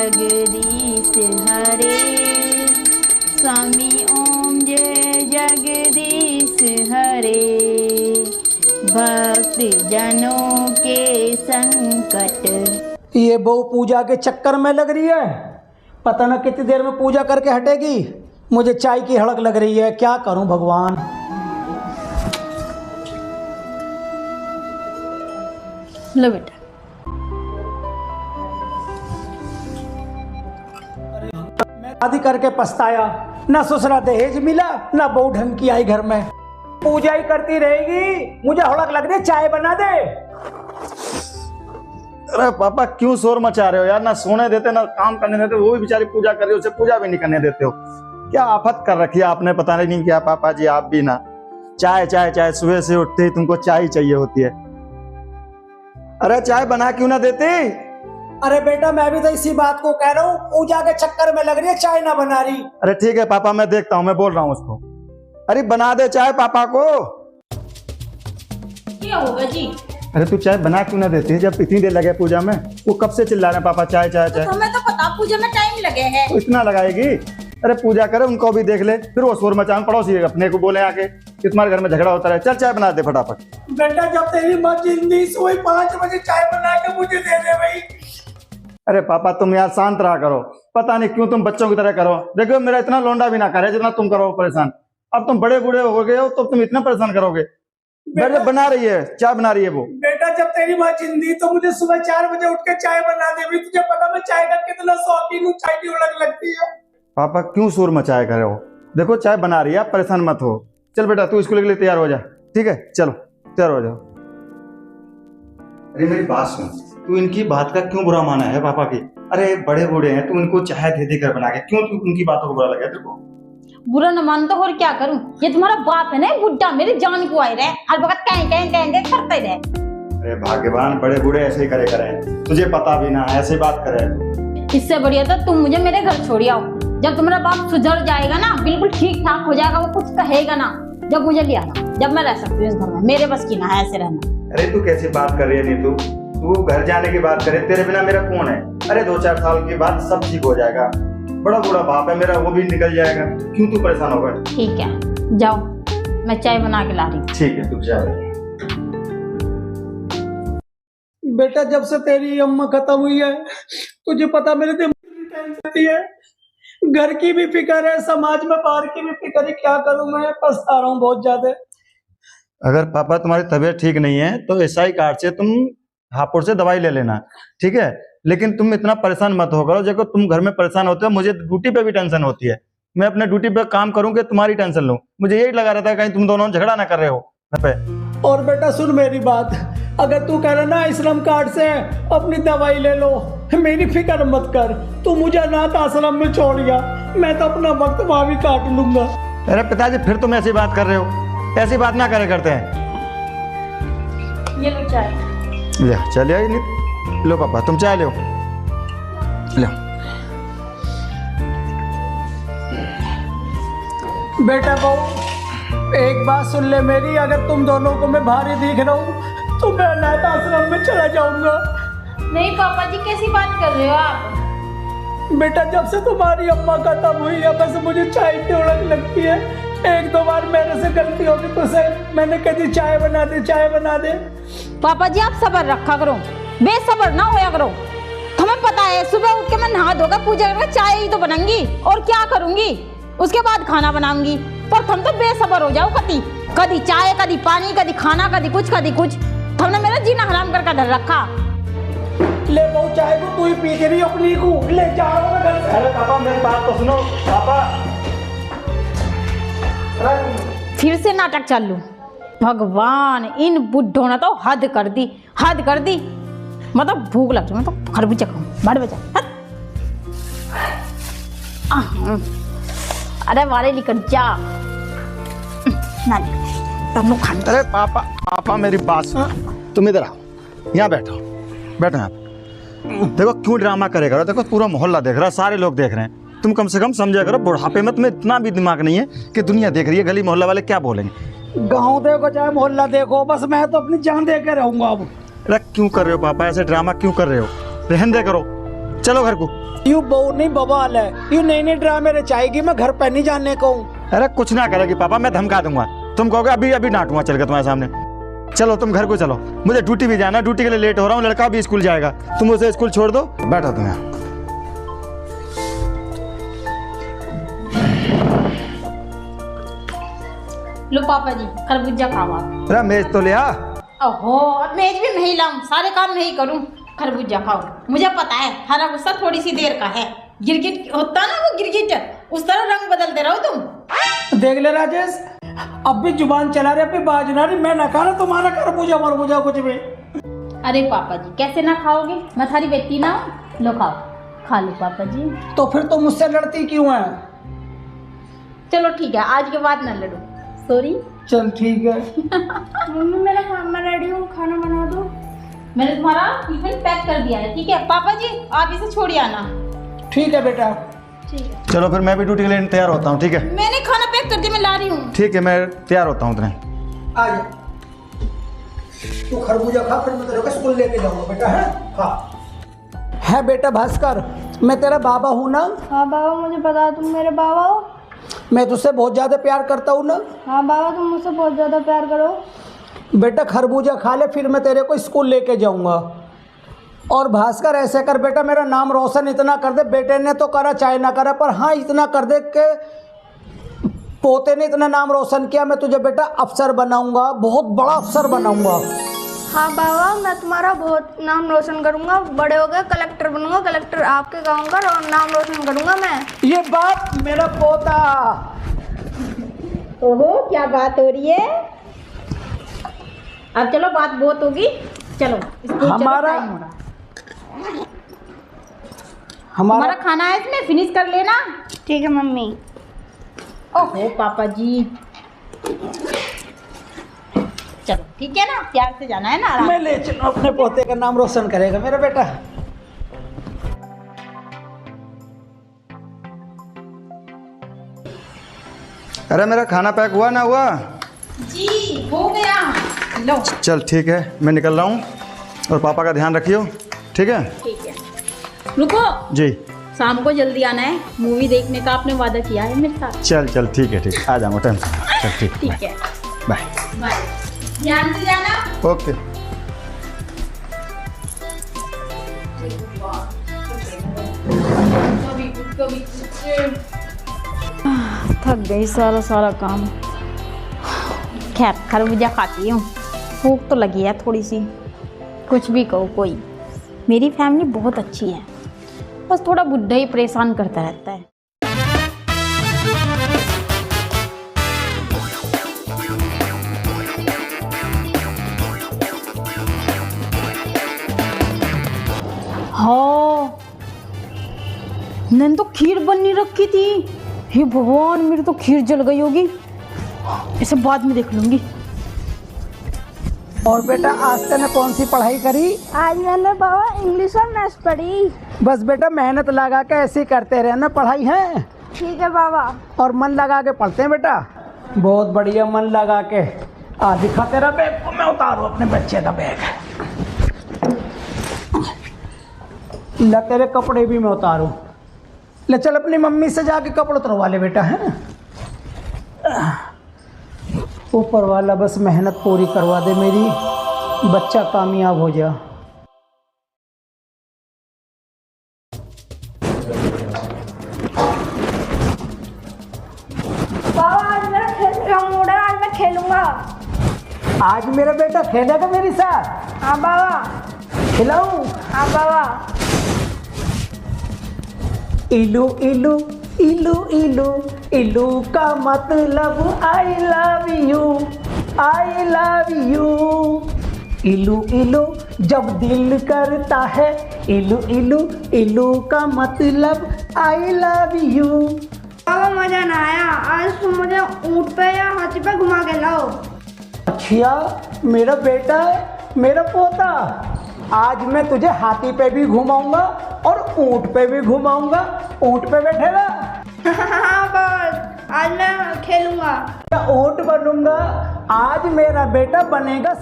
जगदीश हरे। स्वामी ओम जय जगदीश हरे। भक्त जनों के संकट। ये बहू पूजा के चक्कर में लग रही है, पता न कितनी देर में पूजा करके हटेगी। मुझे चाय की हड़क लग रही है, क्या करूं भगवान। लो बेटा। मैं शादी करके पछताया, ना ससुरा दहेज मिला ना बहू ढंग की आई घर में। पूजा ही करती रहेगी, मुझे हड़क लग रही है, चाय बना दे। अरे पापा क्यों शोर मचा रहे हो यार, ना सोने देते ना काम करने देते। वो भी बेचारी पूजा कर रही हो, उसे पूजा भी नहीं करने देते हो। क्या आफत कर रखी है आपने, पता नहीं क्या पापा जी। आप भी ना चाय चाय चाय, सुबह से उठते ही तुमको चाय ही चाहिए होती है। अरे चाय बना क्यों ना देती। अरे बेटा मैं भी तो इसी बात को कह रहा हूँ, पूजा के चक्कर में लग रही है, चाय ना बना रही। अरे ठीक है पापा, मैं देखता हूँ, मैं बोल रहा हूँ उसको। अरे बना दे चाय पापा को। क्या होगा जी? अरे तू चाय बना क्यों ना देती है, जब इतनी देर लगे पूजा में। वो कब से चिल्ला रहे हैं पापा चाय चाय चाय। हमें तो पता पूजा में टाइम लगे है। तो इतना लगाएगी। अरे पूजा करे, उनको भी देख ले, फिर वो शोर मचान पड़ोसी अपने को बोले आके कि तुम्हारे घर में झगड़ा होता है। चल चाय बना दे फटाफट। बेटा जब तेरी माँ जिंदगी सोई 5 बजे चाय बना के मुझे दे दे भाई। अरे पापा तुम यार शांत रहा करो, पता नहीं क्यों तुम बच्चों की तरह करो। देखो मेरा इतना लोंडा भी ना करे जितना तुम करो परेशान। अब तुम बड़े बूढ़े हो गए हो तो तुम इतना परेशान करोगे। बेटा बना रही है, चाय बना रही है वो। बेटा जब तेरी माँ जिंदगी तो मुझे सुबह 4 बजे उठ के चाय बना दे। तुझे पता मैं चाय का कितना शौकीन हूँ, चाय की उड़क लगती है। पापा क्यों शोर मचाए करे हो, देखो चाय बना रही है, आप परेशान मत हो। चल बेटा तू स्कूल के लिए तैयार हो जा, ठीक है चलो तैयार हो जाओ। अरे मेरी बात सुन, तू इनकी बात का क्यों बुरा माना है पापा की। अरे बड़े बूढ़े हैं, तू इनको चाय दे दे कर बना के, क्यों तू उनकी बातों को बुरा लगा तेरे को। बुरा न मान तो और क्या करूं, ये तुम्हारा बाप है ना बुड्ढा, मेरी जान को आए रहे हर वक्त कहीं कहीं कहीं करते रहे। अरे भाग्यवान, बड़े बूढ़े ऐसे ही करे करें, तुझे पता भी ना ऐसे बात करे। इससे बढ़िया तो तुम मुझे मेरे घर छोड़ आओ। जब तुम्हारा बाप सुधर जाएगा ना, बिल्कुल ठीक ठाक हो जाएगा, वो कुछ कहेगा ना, जब मुझे ले आना, जब मैं रह सकती हूँ इस घर में। मेरे बस की ना है ऐसे रहना। अरे तू कैसी बात कर रही है नीतू, तू घर जाने की बात करे, तेरे बिना मेरा कौन है। अरे 2-4 साल के बाद सब ठीक हो जाएगा। बड़ा बूढ़ा बाप है मेरा, वो भी निकल जाएगा, क्यों तू परेशान हो गया। ठीक है जाओ, मैं चाय बना के ला रही हूँ। ठीक है तू जा। बेटा जब से तेरी अम्मा खत्म हुई है, तुझे पता मेरे दिमाग में टेंशन है, घर की भी फिक्र है, समाज में बाहर की भी फिक्र है। क्या करूं मैं, पछता रहा हूँ बहुत ज्यादा। अगर पापा तुम्हारी तबीयत ठीक नहीं है तो एसआई कार्ड से तुम हापुड़ से दवाई ले लेना, ठीक है। लेकिन तुम इतना परेशान मत हो करो, देखो तुम घर में परेशान होते हो, मुझे ड्यूटी पे भी टेंशन होती है। मैं अपने ड्यूटी पे काम करूँ कि तुम्हारी टेंशन लूं, मुझे यही लगा रहता है कहीं तुम दोनों झगड़ा ना कर रहे हो पे। और बेटा सुन मेरी बात, अगर तू कह रहा ना श्रम कार्ड से अपनी दवाई ले लो, मेरी फिक्र मत कर। तू मुझे अनाथ आश्रम में छोड़ गया, मैं तो अपना वक्त वहां भी काट लूंगा। अरे पिताजी फिर तुम ऐसी बात कर रहे हो, ऐसी बात ना करे करते हैं। ये लो चाय। ले चलिए, लो पापा तुम चाय लो। बेटा बहू एक बात सुन ले मेरी, अगर तुम दोनों को मैं भारी दिख रहा हूँ तो मैं अनाथ आश्रम में चला जाऊंगा। नहीं पापा जी, कैसी बात कर रहे हो आप। बेटा जब से तुम्हारी अम्मा खत्म हुई है, बस मुझे चाय की उड़क लगती है। 1-2 बार मेरे से गलती होगी तो से मैंने कह दी चाय बना दे, चाय बना दे। पापा जी आप सब्र रखा करो, बेसब्र ना होया करो। तुम्हें पता है सुबह उठ के मैं नहा धोकर पूजा करके चाय ही तो बनाऊंगी और क्या करूंगी, उसके बाद खाना बनाऊंगी। पर तुम तो बेसब्र हो जाओ, कदी चाय कदी पानी कदी खाना कदी कुछ तुमने मेरा जीना हराम करके धर रखा। ले बहु चाय को तू ही पी के रही अपनी को ले जाओ घर से। अरे पापा मेरी बात तो सुनो पापा। फिर से नाटक चालू। भगवान, इन बुढ़ों ने तो हद कर दी। मतलब भूख लग रही, मैं तो खरबूजा खाऊं, बढ़ बजा। अरे वाले निकल जा ना, तुम लोग खाने। अरे पापा मेरी बात सुनो, तुम इधर आओ, यहाँ बैठो यहाँ। देखो क्यों ड्रामा करेगा, देखो पूरा मोहल्ला देख रहा है, सारे लोग देख रहे हैं। तुम कम से कम समझा करो, बुढ़ापे में तुम्हें इतना भी दिमाग नहीं है कि दुनिया देख रही है, गली मोहल्ला वाले क्या बोलेंगे। गाँव देखो चाहे मोहल्ला देखो, बस मैं तो अपनी जान दे के रहूंगा अब। अरे क्यों कर रहे हो पापा, ऐसे ड्रामा क्यों कर रहे हो, रहने दे करो। चलो घर को। यू बहू नहीं बवाल है, यू नई नई ड्रामे रचाएगी, मैं घर पर नहीं जाने को हूँ। अरे कुछ ना करेगी पापा, मैं धमका दूंगा। तुम कहोगे अभी अभी डांटूंगा चल के तुम्हारे सामने। चलो तुम घर को चलो, मुझे ड्यूटी भी जाना है, ड्यूटी के लिए लेट हो रहा हूँ। लड़का भी स्कूल जाएगा, तुम उसे स्कूल छोड़ दो। बैठो तुम यहाँ। लो पापा जी खरबूजा खाओ आप। अरे मेज तो ले आ। ओहो अब मेज भी नहीं लाऊं, सारे काम नहीं करूं, खरबूजा खाओ। मुझे पता है हरा गुस्सा थोड़ी सी देर का है, गिरगिट होता ना वो गिरगिट, उस तरह रंग बदलते रहो तुम। देख ले राजेश, अब भी जुबान चला रहे, अब भी बाज ना रही, मैं ना खा रहा तुम्हारा खरबूजा मरबूजा कुछ भी। अरे पापा जी कैसे ना खाओगे, मैं थारी बेटी ना हूं। लो खाओ, खा लो पापा जी। तो फिर तुम मुझसे लड़ती क्यों है? चलो ठीक है, आज के बाद ना लड़ो। सॉरी। चल ठीक है। मम्मी मैं रेडी हूँ, खाना बना दो। मैंने तुम्हारा टिफिन पैक कर दिया है, ठीक है पापा जी आप इसे छोड़िए आना। ठीक है बेटा। ठीक है। चलो फिर मैं भी ड्यूटी के लिए तैयार होता हूँ, ठीक है? मैंने खाना पैक कर दिया, मैं ला रही हूँ। ठीक है मैं तैयार होता हूँ। आ जा, तू खरबूजा खा, फिर मैं तेरे को स्कूल लेके जाऊंगा बेटा। है खा। है बेटा भास्कर, मैं तेरा बाबा हूँ ना? हाँ बाबा मुझे पता, तुम मेरे बाबा हो। मैं तुझसे बहुत ज़्यादा प्यार करता हूँ ना? हाँ बाबा तुम मुझसे बहुत ज़्यादा प्यार करो। बेटा खरबूजा खा ले, फिर मैं तेरे को स्कूल लेके जाऊंगा। और भास्कर ऐसे कर बेटा, मेरा नाम रोशन इतना कर दे, बेटे ने तो करा चाहे ना करा, पर हाँ इतना कर दे कि पोते ने इतना नाम रोशन किया, मैं तुझे बेटा अफसर बनाऊंगा, बहुत बड़ा अफसर बनाऊंगा। हाँ बाबा मैं तुम्हारा बहुत नाम रोशन करूँगा, बड़े हो गए कलेक्टर बनूंगा, कलेक्टर आपके गाँव का नाम रोशन करूँगा मैं। ये बात मेरा पोता। ओहो क्या बात हो रही है। अब चलो बात बहुत होगी, चलो स्कूल हमारा- चलो, टाइम हो रहा है। हमारा हमारा खाना है इसमें, फिनिश कर लेना। ठीक है मम्मी। ओहो पापा जी चलो ठीक है ना, प्यार से जाना है ना आराम। मैं ले चलो, अपने पोते का नाम रोशन करेगा मेरा बेटा। अरे मेरा खाना पैक हुआ ना हुआ? जी हो गया। लो चल ठीक है मैं निकल रहा हूँ, और पापा का ध्यान रखियो, ठीक है? ठीक है, रुको जी। शाम को जल्दी आना है, मूवी देखने का आपने वादा किया है मेरे साथ। चल चल ठीक है, ठीक आ जाऊँगा टाइम से। चल ठीक ठीक है बाय। बाय, ध्यान से जाना। ओके। थक गई, सारा सारा काम। खैर खरबूजा खाती हूँ, भूख तो लगी है थोड़ी सी। कुछ भी कहो कोई, मेरी फैमिली बहुत अच्छी है, बस थोड़ा बुढ़ा ही परेशान करता रहता है। हाँ मैंने तो खीर बननी रखी थी, हे भगवान मेरी तो खीर जल गई होगी, इसे बाद में देख लूंगी। और बेटा आज तूने कौन सी पढ़ाई करी? आज मैंने बाबा इंग्लिश और मैथ्स पढ़ी। बस बेटा मेहनत लगा के ऐसे ही करते रहना पढ़ाई है, ठीक है बाबा। और मन लगा के पढ़ते हैं बेटा। बहुत बढ़िया, मन लगा के। आ दिखा तेरा बैग को, मैं उतारूँ अपने बच्चे का बैग। ला तेरे कपड़े भी मैं उतारूँ। ले चल अपनी मम्मी से जाके कपड़े उतरवा ले बेटा, है ऊपर वाला बस मेहनत पूरी करवा दे मेरी, बच्चा कामयाब हो जा। बाबा आज मेरा खेलने का मूड है, आज मैं खेलूंगा। आज मेरा बेटा खेलेगा मेरे साथ? हाँ बाबा। खिलाऊं? हाँ बाबा। इलू इलू इलू इलू इलू का मतलब I love you, I love you. इलू इलू जब दिल करता है, इलू इलू इलू का मतलब आई लव यू। बाबा मजा ना आया, आज तुम मुझे ऊँट पे या हाथी पे घुमा के लाओ। अच्छा मेरा बेटा है, मेरा पोता, आज मैं तुझे हाथी पे भी घुमाऊंगा और ऊँट पे भी घुमाऊंगा। ऊँट पे बैठेगा? हाँ बस आज मैं खेलूंगा। ऊँट बनूंगा, आज मेरा बेटा बनेगा।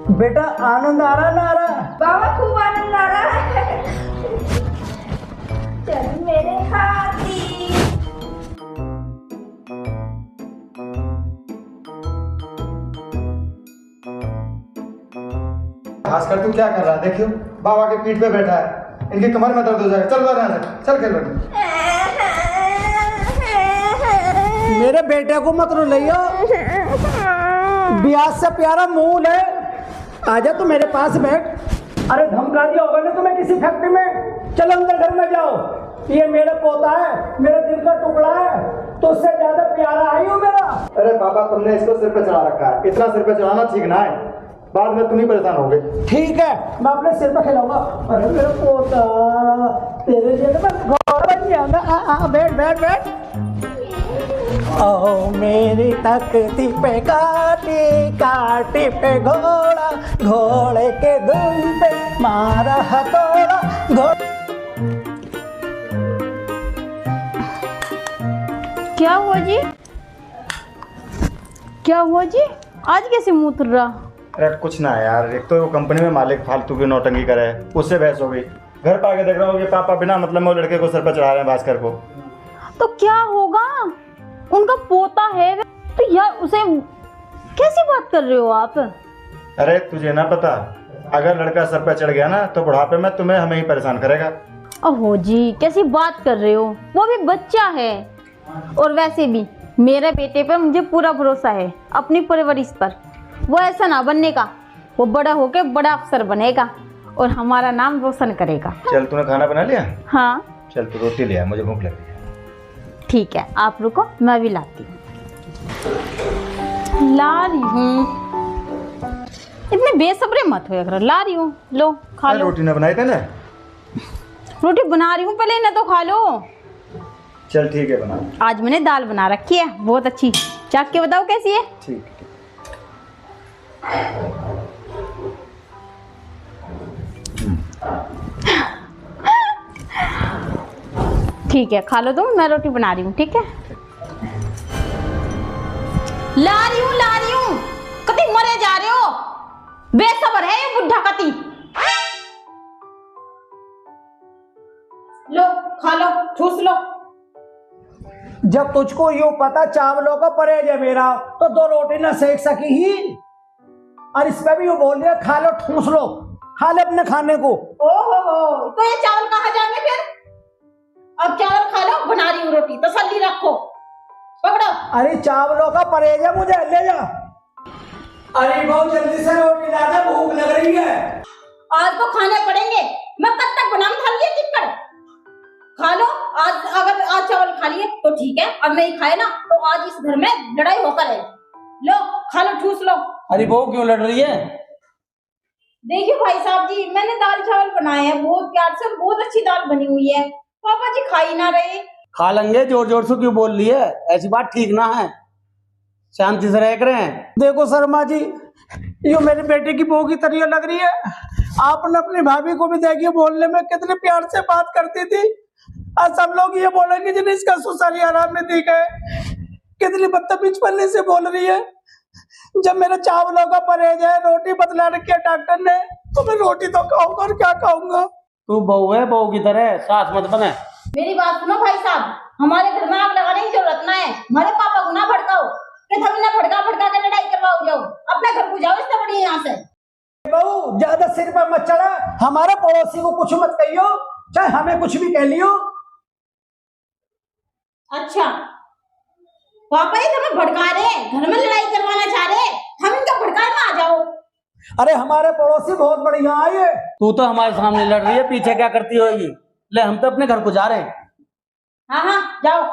बेटा आनंद आ रहा ना आ रहा? बाबा खूब आनंद आ रहा है। चल मेरे हाथी। भास्कर तू क्या कर रहा है? देखियो बाबा के पीठ पे बैठा है, इनकी कमर में दर्द हो जाएगा। चल बाहर यहाँ से, चल खेल बेटा। मेरे बेटे को मत रुलाइयो, ब्याज से प्यारा मूल है। आजा तू मेरे पास बैठ। अरे धमका दिया होगा ना तुम्हें किसी फैक्ट्री में? चलो अंदर घर में जाओ। ये मेरा पोता है, मेरे दिल का टुकड़ा है, तो उससे ज्यादा प्यारा है यो मेरा। अरे बाबा तुमने इसको सिर पे चढ़ा रखा है, इतना सिर पे चढ़ाना ठीक ना है, बाद में तुम ही परेशान होगे। ठीक है मैं अपने सिर पे खिलाऊंगा। अरे मेरा पोता तेरे लिए मैं घोड़ा बन जाऊंगा। बैठ बैठ बैठ। ओ मेरी तख्ती पे काटी काटी पे घोड़ा, घोड़े के दुम पे मारा हथौड़ा। क्या हुआ जी? क्या हुआ जी? आज कैसे मुंह उतर रहा? अरे कुछ ना यार, एक तो वो कंपनी में मालिक फालतू की नौटंकी करे, उससे बहस हो गई। घर पे आके देख रहा हूँ कि पापा बिना मतलब में वो लड़के को सर पर चढ़ा रहे हैं, भास्कर को। तो क्या होगा, उनका पोता है तो यार उसे कैसी बात कर रहे हो आप? अरे तुझे ना पता, अगर लड़का सर पर चढ़ गया ना तो बुढ़ापे में तुम्हें हमें ही परेशान करेगा। ओहो जी कैसी बात कर रहे हो, वो भी बच्चा है। और वैसे भी मेरे बेटे पर मुझे पूरा भरोसा है, अपनी परवरिश पर। वो ऐसा ना बनने का, वो बड़ा होके बड़ा अफसर बनेगा और हमारा नाम रोशन करेगा। चल तूने खाना बना लिया? हाँ चल तू रोटी ले आ, मुझे भूख लगी है। ठीक है आप रुको, मैं भी लाती हूँ। ला रही हूँ, इतने बेसब्रे मत हो करो। ला रही हूँ, लो खा लो। रोटी ना बनाई थे ना? रोटी बना रही हूँ, पहले ना तो खा लो। चल ठीक है बना। आज मैंने दाल बना रखी है बहुत अच्छी, चाख के बताओ कैसी है। ठीक ठीक है खा लो तुम, मैं रोटी बना रही हूँ। ठीक है ला रही हूँ। कति मरे जा रहे हो, बेसबर है ये बुढ़ा कति। लो खा लो, ठूस लो। जब तुझको यूं पता चावलों का परहेज है मेरा, तो 2 रोटी ना सेक सकी ही। और इस पे भी यूं बोल दिया खा लो ठूस लो, खा ले अपने खाने को। ओहो तो ये चावल कहाँ जाएंगे फिर? अब चावल खा लो, बना रही हूँ रोटी, तसल्ली रखो। पकड़ो। अरे चावलों का परहेज है, मुझे ले जा। अरे बहुत जल्दी से रोटी ला दे, भूख लग रही है। आज तो खाने पड़ेंगे, मैं कब तक बनाऊं थाली टिक्कर। खा लो आज, अगर आज चावल खा लिए तो ठीक है, और नहीं खाए ना तो आज इस घर में लड़ाई होकर है। लो खा लो, ठूस लो। अरे बहू क्यों लड़ रही है? देखिए भाई साहब जी, मैंने दाल चावल बनाए हैं बहुत प्यार से, बहुत अच्छी दाल बनी हुई है। पापा जी खा ही ना रहे। खा लेंगे, जोर जोर से क्यों बोल रही है? ऐसी बात ठीक ना है, शांति से रह करें। देखो शर्मा जी, ये मेरे बेटे की बहू की तरह लग रही है। आपने अपनी भाभी को भी देखिए, बोलने में कितने प्यार से बात करती थी। आज सब लोग ये बोलेंगे जिन्हें इसका ससुराली आराम में दी गए, कितनी बदतमीज पन्ने से बोल रही है। जब मेरे चावलों का परहेज है, रोटी बतला रखी है डॉक्टर ने, तो मैं रोटी तो खाऊंगा और क्या खाऊंगा। तू बहू है, बहू की तरह सास मत बने। मेरी बात सुनो भाई साहब, हमारे घर में आग लगाने की जरूरत ना है। हमारे पापा को ना भड़काओ कि तुम ना भड़का भड़का के लड़ाई करवाओ। जाओ अपने घर को जाओ, इससे बढ़िया यहाँ से। बहू ज्यादा सिर पर मत चढ़ा, हमारे पड़ोसी को कुछ मत कहियो, चाहे हमें कुछ भी कह लियो। अच्छा पापा ही तुम्हें भड़का रहे, घर में लड़ाई करवाना चाह रहे, हम इनका भड़काने में आ जाओ। अरे हमारे पड़ोसी बहुत बढ़िया है। तू तो हमारे सामने लड़ रही है, पीछे क्या करती होगी? ले हम तो अपने घर को जा रहे हैं। हाँ हाँ जाओ,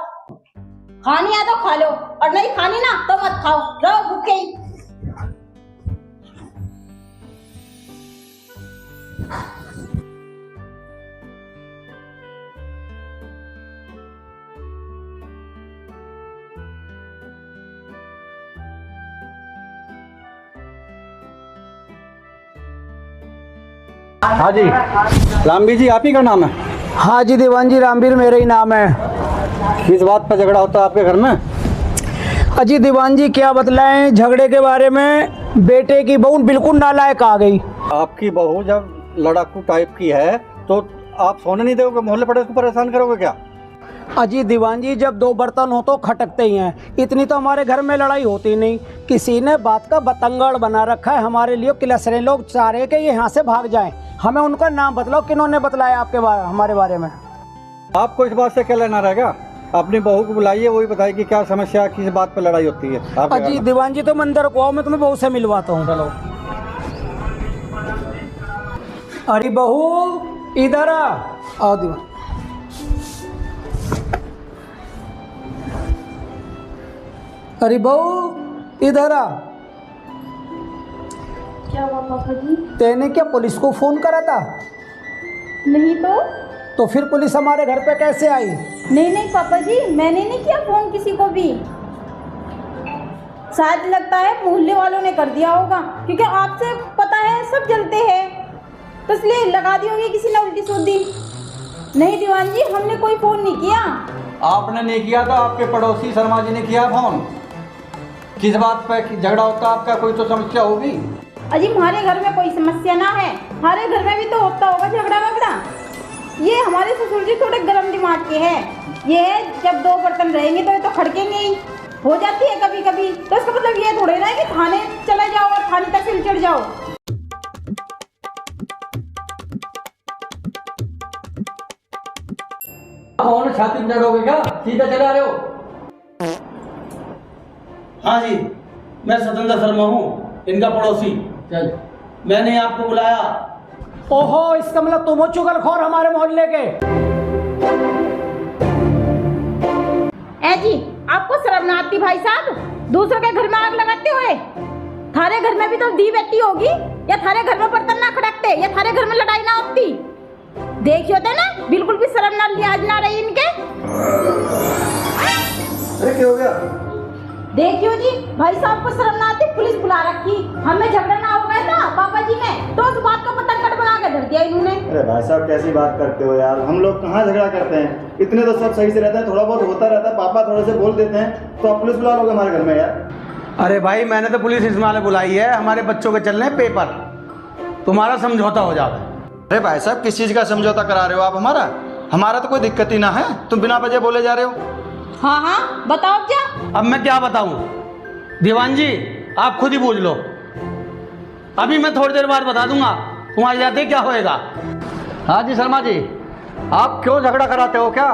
खानी है तो खा लो, और नहीं खानी ना तो मत खाओ, रहो भूखे ही। हाँ जी रामबीर जी, आप ही का नाम है? हाँ जी दीवान जी, रामबीर मेरा ही नाम है। किस बात पर झगड़ा होता है आपके घर में? अजी दीवान जी क्या बतलाएं झगड़े के बारे में। बेटे की बहू बिल्कुल नालायक आ गई। आपकी बहू जब लड़ाकू टाइप की है तो आप सोने नहीं दोगे, मोहल्ले पड़ोस को परेशान करोगे क्या? अजी दीवान जी, जब दो बर्तन हो तो खटकते ही हैं। इतनी तो हमारे घर में लड़ाई होती नहीं। किसी ने बात का बतंगड़ बना रखा है हमारे लिए। किलसरे लोग चाह रहे कि ये यहाँ से भाग जाएं। हमें उनका नाम बतलाओ, किन्होंने बतलाया आपके बारे हमारे बारे में? आपको इस बात से क्या लेना रहेगा? अपनी बहू को बुलाइए, वही बताएगी क्या समस्या, किस बात पे लड़ाई होती है आपके घर अजी में। दीवान जी, तुम अंदर को आओ, मैं तुम्हें बहू से मिलवाता हूँ। चलो। अरे बहू इधर आओ दीवान। अरे बहू इधर आ। क्या हुआ पापा जी? तेने क्या पुलिस को फोन करा था? नहीं तो फिर पुलिस हमारे घर पे कैसे आई? नहीं पापा जी, मैंने नहीं किया फोन किसी को भी। शायद लगता है मोहल्ले वालों ने कर दिया होगा, क्योंकि आपसे पता है सब जलते हैं, तो इसलिए लगा दी होगी किसी ने उल्टी सूदी। नहीं दीवान जी, हमने कोई फोन नहीं किया। आपने नहीं किया तो आपके पड़ोसी शर्मा जी ने किया फोन। किस बात पे झगड़ा होता आपका? कोई तो समस्या होगी। अजी हमारे घर में कोई समस्या ना है, हमारे घर में भी तो होता होगा झगड़ा वगड़ा। ये हमारे ससुर जी थोड़े गर्म दिमाग के हैं। ये जब दो बर्तन रहेंगे तो ये तो खड़केंगे ही, हो जाती है कभी कभी। तो इसका मतलब ये थोड़े ना है कि थाने चले जाओ और थाने तक सिल चढ़ जाओ। कौन छाती में जड़ोगे क्या? सीधा चले आ रहे हो? हाँ जी, मैं सतेंद्र शर्मा हूँ, इनका पड़ोसी। चल। मैंने आपको बुलाया। ओहो, इसका मतलब तुम हो चुगलखोर हमारे मोहल्ले के। ए जी, आपको शर्म ना आती भाई साहब? दूसरों के घर में आग लगाते हुए। थारे घर में भी तो दी बेटी होगी, या थारे घर में बर्तन ना खड़कते, या थारे घर में लड़ाई ना होती। देखियो थे ना, बिल्कुल भी शर्म ना लिहाज ना रही इनके। अरे क्या हो गया? देखियो जी, भाई साहब को शर्म ना आती, पुलिस बुला रखी। हमें झगड़ा ना हो गया था पापा जी में, तो उस बात का पतंगड़ बना के धर दिया इन्होंने। अरे भाई साहब कैसी बात करते हो यार, हम लोग कहाँ झगड़ा करते हैं? इतने तो सब सही से रहते हैं, थोड़ा बहुत होता रहता है, पापा थोड़े से बोल देते हैं तो आप पुलिस बुला लोगे हमारे घर में यार? अरे भाई, मैंने तो पुलिस इस माले बुलाई है, हमारे बच्चों के चलने पेपर, तुम्हारा समझौता हो जाए। अरे भाई साहब, किस चीज़ का समझौता करा रहे हो आप हमारा? हमारा तो कोई दिक्कत ही ना है, तुम बिना वजह बोले जा रहे हो। हाँ हाँ बताओ क्या? अब मैं क्या बताऊं? दीवान जी, आप खुद ही पूछ लो। अभी मैं थोड़ी देर बाद बता दूंगा तुम्हारे जाते क्या होएगा। हाँ जी शर्मा जी, आप क्यों झगड़ा कराते हो? क्या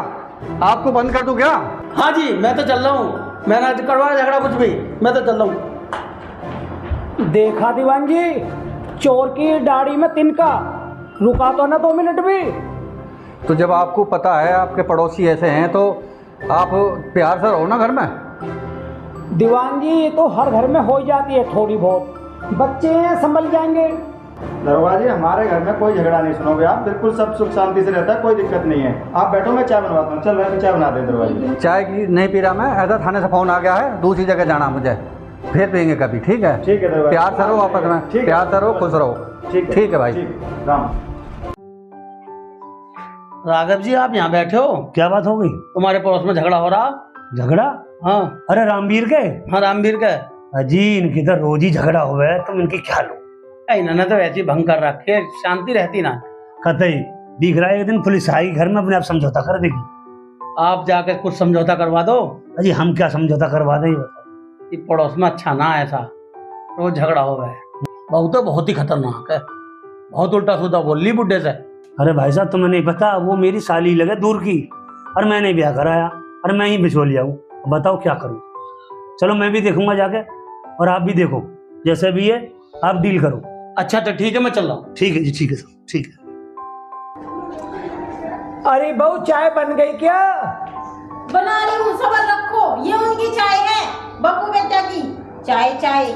आपको बंद कर दूं क्या? हाँ जी, मैं तो चल रहा हूँ, मैंने आज करवाया झगड़ा कुछ भी, मैं तो चल रहा हूँ। देखा दीवान जी, चोर की दाढ़ी में तिनका। रुका तो ना 2 मिनट भी। तो जब आपको पता है आपके पड़ोसी ऐसे हैं तो आप प्यार से रहो ना घर में। दीवान जी, ये तो हर घर में हो जाती है थोड़ी बहुत। बच्चे हैं, संभल जाएंगे। दरोगा जी, हमारे घर में कोई झगड़ा नहीं सुनोगे आप, बिल्कुल सब सुख शांति से रहता है, कोई दिक्कत नहीं है। आप बैठो, मैं चाय बनवाता हूँ। चल भाई, चाय बना दे दरोगा जी। चाय की नहीं पी रहा मैं, ऐसा थाने से फोन आ गया है, दूसरी जगह जाना मुझे, फिर पियेंगे कभी। ठीक है? ठीक है दरोगा जी। प्यार से रहो आपस में, ठीक है। प्यार से रहो, खुश रहो। ठीक है भाई। राम। राघव जी, आप यहाँ बैठे हो? क्या बात हो गई? तुम्हारे पड़ोस में झगड़ा हो रहा। झगड़ा? हाँ अरे रामवीर के? हाँ, रामवीर का। अजी, इनकी तो रोज ही झगड़ा हुआ है, तुम इनकी क्या लो? इन्होंने तो ऐसी भंग कर रखी है, शांति रहती ना। कतई दिख रहा है, एक दिन पुलिस आएगी घर में, अपने आप समझौता कर देगी। आप जाके कुछ समझौता करवा दो। अजी, हम क्या समझौता करवा दें? बताओ। ये पड़ोस में अच्छा ना है, ऐसा रोज झगड़ा हो रहा है। बहू तो बहुत ही खतरनाक है, बहुत उल्टा सीधा बोल ली बुड्ढे से। अरे भाई साहब, तुम्हें नहीं पता, वो मेरी साली लगे दूर की, और मैंने ब्याह कराया, और मैं ही बिछो लिया हूँ। बताओ क्या करूँ? चलो मैं भी देखूंगा जाके, और आप भी देखो, जैसे भी है आप डील करो। अच्छा तो ठीक है, मैं चल रहा हूँ। ठीक है जी, ठीक है सर, ठीक है। अरे बहू, चाय बन गई क्या? बना रही हूँ, सबर रखो। ये उनकी चाय है, बप्पू बेटा की चाय। चाय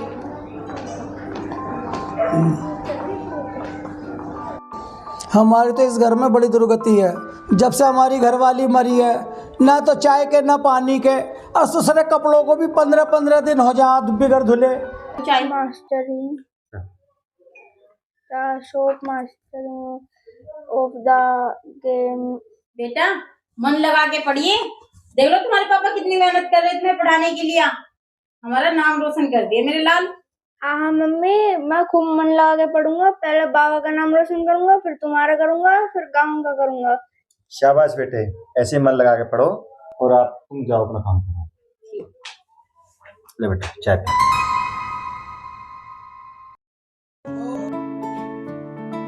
हमारी तो इस घर में बड़ी दुर्गति है। जब से हमारी घरवाली मरी है, ना तो चाय के ना पानी के, और दूसरे कपड़ों को भी 15-15 दिन हो जा हाथ बिगड़ धुले। चाय। Mastering the shop mastering of the game. बेटा मन लगा के पढ़िए। देख लो तुम्हारे पापा कितनी मेहनत कर रहे थे तुम्हें पढ़ाने के लिए, हमारा नाम रोशन कर दिए मेरे लाल। हाँ मम्मी, मैं खूब मन लगा के पढ़ूंगा। पहले बाबा का नाम रोशन करूंगा, फिर तुम्हारा करूंगा, फिर गाँव का करूंगा। शाबाश बेटे, ऐसे ही मन लगा के पढ़ो और आप तुम जाओ अपना काम करो। ले बेटा चाय पी।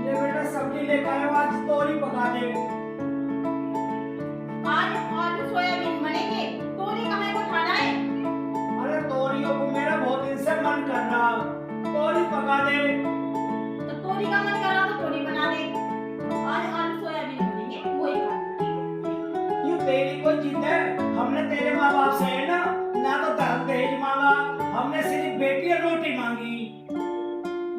ये बेटा सब्जी लेकर आए हो, आज तोरी पका दे। आज आलू सोयाबीन बनेंगे, तोरी कहाँ को खाना है? अरे तोरियों को मेरा बहुत दिन से मन कर रहा, तोरी पका दे। तो तोरी का मन कर रहा तो तोरी बना दे। आज आलू सोयाबीन बनेंगे, वही खाना। ये तेरी कोई जिद है? हमने तेरे माँ बाप से है ना तो दहेज मांगा, हमने सिर्फ बेटी और रोटी मांगी।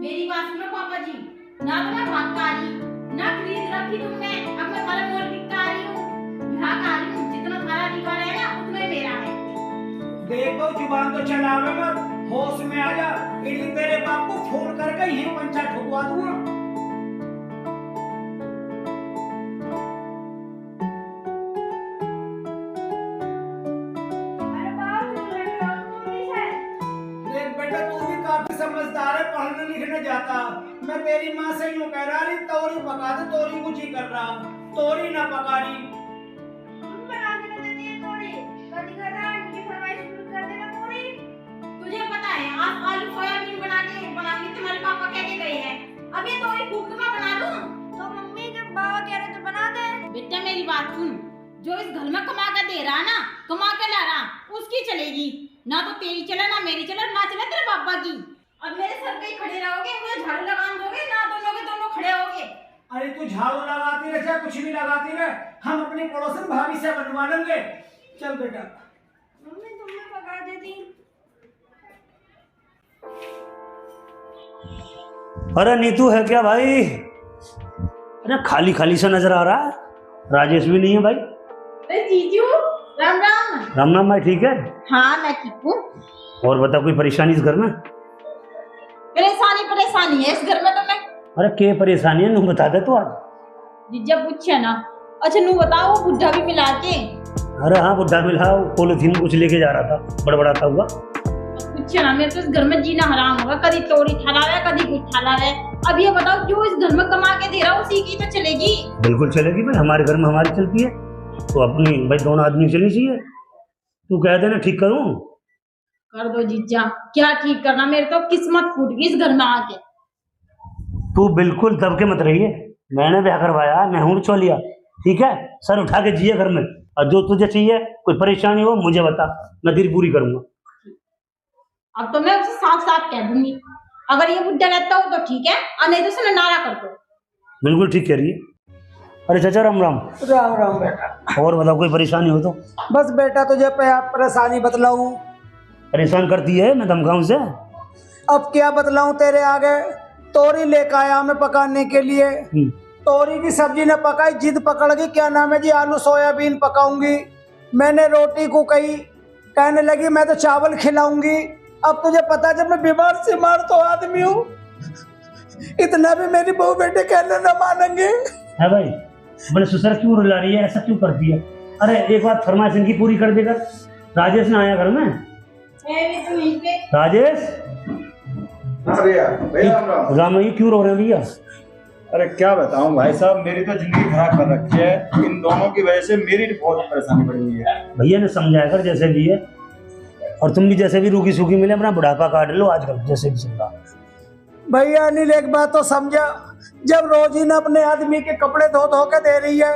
मेरी बात सुनो पापा जी, ना तो मैं भाग का रही, ना खरीद रखी तुमने, अब मैं फल मोल बिक का रही हूँ, बिहार का रही हूँ। जितना तुम्हारा अधिकार है ना उतना मेरा है। देखो जुबान तो चलावे मत, होश में आ जा, इन्हीं तेरे बाप को फोन करके यही पंचा ठुकवा दूंगा। अरे बाप, तुम लड़के हो तो मम्मी से। देख बेटा, तू भी काफी समझदार है, पढ़ने लिखने जाता। मैं तेरी माँ से यूं कह रहा रही तोरी पका दे, तोरी कुछ ही कर रहा, तोरी ना पका रही। तुम बना के देती है तोरी, कभी कदा इनकी फरमाइश पूरी कर देना तोरी। तुझे पता है आज आलू सोयाबीन बनाएंगे तुम्हारे पापा कह के गए हैं। अब ये तोरी फूक के मैं बना दूं? तो मम्मी जब बाबा कह रहे तो बना दे। बेटा मेरी बात सुन, जो इस घर में कमा कर दे रहा ना, कमा के ला रहा, उसकी चलेगी। ना तो तेरी चले, ना मेरी चले, ना चले तेरे पापा की। अब मेरे सर पे ही खड़े रहोगे, मुझे झाड़ू लगान दोगे ना, दोनों के दोनों खड़े होगे। अरे तू झाड़ू लगाती रहे चाहे कुछ भी लगाती रहे, हम अपनी पड़ोसन भाभी से बनवा लेंगे। चल बेटा। मम्मी तुमने पका देती। अरे नीतू है क्या भाई? अरे खाली खाली सा नजर आ रहा है। राजेश भी नहीं है भाई। अरे जीजू, राम राम। राम राम भाई, ठीक है? हाँ मैं ठीक हूँ। और बता, कोई परेशानी इस घर में? परेशानी है इस घर में तो मैं। अरे क्या परेशानी है, नू बता दे तो आज। जीजा पूछे ना। अच्छा नू बताओ, वो बुढ़ा भी मिला के। अरे हाँ, बुढ़ा मिला, पॉलिथीन में कुछ लेके जा रहा था, बड़बड़ाता हुआ। पूछे ना, मेरे तो इस घर में जीना हराम होगा। कभी तोड़ी ठालावे, कभी कुछ ठालावे। अब ये बताओ, जो इस घर में कमा के दे रहा उसी की तो चलेगी। बिल्कुल चलेगी भाई, हमारे घर में हमारी चलती है तो अपनी भाई दोनों आदमी चलनी चाहिए। तू कह देना ठीक करूं? कर दो जीजा, क्या ठीक करना, मेरे तो किस्मत फूट गई इस घर में आके। तू बिल्कुल दबके मत रहिए, मैंने ब्याह करवाया, मैं हूँ बिचौलिया, ठीक है? सर उठा के जिए घर में, और जो तुझे चाहिए कोई परेशानी हो मुझे बता, मैं तेरी पूरी करूंगा। अब तो मैं उसे साफ साफ कह दूंगी, अगर ये बुढ़ा रहता हो तो ठीक है, और नहीं तो उसे नारा कर दो। बिल्कुल ठीक कह रही है। अरे चाचा राम राम। राम राम बेटा। और बताओ, कोई परेशानी हो तो? बस बेटा तुझे परेशानी बतलाऊं? परेशान करती है, मैं धमकाऊं से? अब क्या बतलाऊं तेरे आगे। तोरी लेकर आया मैं पकाने के लिए, तोरी की सब्जी ने पकाई, जिद पकड़ गई, क्या नाम है जी, आलू सोयाबीन पकाऊंगी। मैंने रोटी को कही, कहने लगी मैं तो चावल खिलाऊंगी। अब तुझे पता है, जब मैं बीमार से मार तो आदमी हूँ, इतना भी मेरी बहू बेटे कहने न मानेंगे। है भाई, बोले ससुर क्यों रुला रही है, ऐसा क्यों करती है? अरे एक बात फरमाइश इनकी पूरी कर देगा। राजेश ने आया घर में? राजेश, हाँ भैया, भैया राम राम। राम, ये क्यों रो रहे हैं भैया? अरे क्या बताऊं भाई साहब, मेरी तो जिंदगी खराब कर रखी है। इन दोनों की वजह से मेरी बहुत परेशानी बढ़ गई है। भैया ने समझाया कर जैसे भी है, और तुम भी जैसे भी रूखी सूखी मिले अपना बुढ़ापा काट लो आजकल, जैसे भी चल रहा। भैया अनिल एक बात तो समझा, जब रोजी ने अपने आदमी के कपड़े धो धो के दे रही है,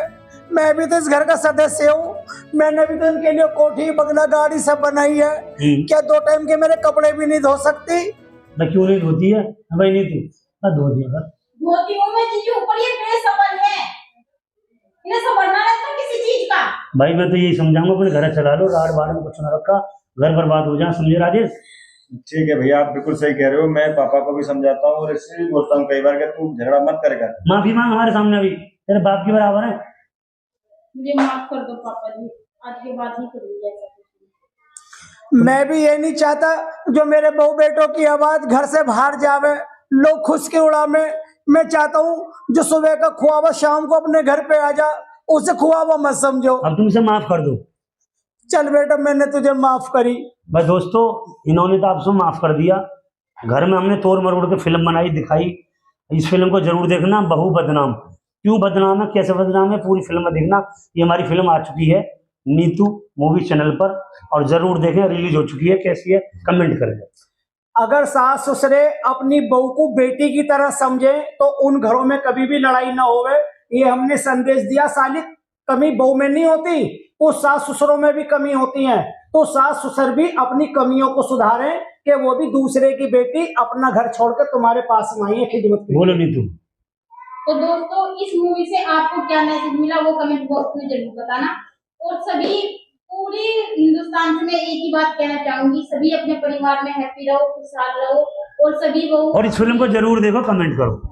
मैं भी तो इस घर का सदस्य हूँ, मैंने भी तो इनके लिए कोठी बंगला गाड़ी सब बनाई है, क्या 2 टाइम के मेरे कपड़े भी नहीं धो सकती? मैं क्यों नहीं धोती है भाई? नहीं तू धो दिया कर। धोती हूँ मैं जीजू, ऊपर ये बेसबर है, इन्हें सबरना रहता किसी चीज का। भाई मैं तो यही समझाऊंगा, अपने घर चला लो, राड़ बाड़ में कुछ न रखा, घर बर्बाद हो जाए, समझे राजेश? ठीक है भैया, आप बिल्कुल सही कह रहे हो। मैं पापा को भी समझाता हूँ और इससे भी बोलता हूँ कई बार कि तू झगड़ा मत करेगा। माफी मांग हमारे सामने, अभी तेरे बाप के बराबर है। मुझे माफ कर दो पापा जी, आज के बाद नहीं करूंगी ऐसा कुछ। मैं भी ये नहीं चाहता जो मेरे बहू बेटों की आवाज घर से बाहर जावे, लोग खुश के उड़ा में। मैं चाहता हूँ जो सुबह का खुआवा शाम को अपने घर पे आ जा, उसे खुआवा मत समझो। अब तुम इसे माफ कर दो। चल बेटा, मैंने तुझे माफ करी। बस दोस्तों, इन्होंने तो आपसे माफ कर दिया, घर में हमने तोड़ मरोड़ के फिल्म बनाई दिखाई। इस फिल्म को जरूर देखना, बहू बदनाम। क्यों बदनाम है, कैसे बदनाम है, पूरी फिल्म में देखना। ये हमारी फिल्म आ चुकी है नीतू मूवी चैनल पर, और जरूर देखें, रिलीज हो चुकी है, कैसी है कमेंट करें। अगर सास ससुरे अपनी बहू को बेटी की तरह समझे तो उन घरों में कभी भी लड़ाई ना होवे। ये हमने संदेश दिया। साली कमी बहू में नहीं होती, वो सास ससुरों में भी कमी होती है। तो सास ससुर भी अपनी कमियों को सुधारें कि वो भी दूसरे की बेटी अपना घर छोड़कर तुम्हारे पास में आई है खिदमत के लिए। बोलो नीतू। तो दोस्तों, इस मूवी से आपको क्या मैसेज मिला वो कमेंट बॉक्स में जरूर बताना। और सभी पूरे हिंदुस्तान से मैं एक ही बात कहना चाहूंगी, सभी अपने परिवार में हैप्पी रहो, खुशहाल रहो, और सभी वो और इस फिल्म को जरूर देखो, कमेंट करो।